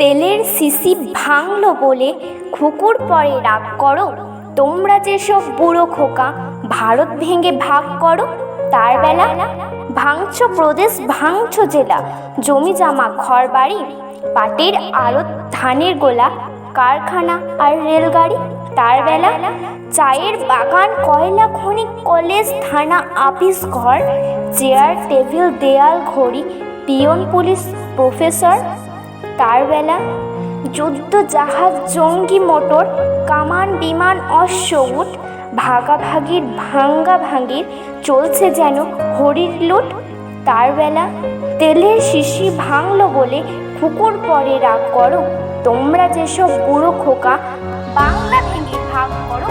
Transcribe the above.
তেলের শিশি ভাঙলো বলে খুকুর পরে রাগ করো। তোমরা যেসব বুড়ো খোকা ভারত ভেঙে ভাগ করো। তার বেলা ভাঙছো প্রদেশ, ভাঙছো জেলা, জমি জামা ঘর বাড়ি, পাটের আড়ত, ধানের গোলা, কারখানা আর রেলগাড়ি। তার বেলা চায়ের বাগান, কয়লা খনি, কলেজ, থানা, আপিস ঘর, চেয়ার টেবিল, দেয়াল ঘড়ি, পিয়ন পুলিশ প্রফেসর। তার বেলা যুদ্ধ জাহাজ, জঙ্গি মোটর, কামান বিমান, অশ্ব উট, ভাগাভাগির ভাঙ্গা ভাঙির চলছে যেন হরির লুট। তার বেলা তেলের শিশি ভাঙলো বলে খুকুর পরে রাগ করো। তোমরা যেসব বুড়ো খোকা বাংলা ভেঙে ভাগ করো।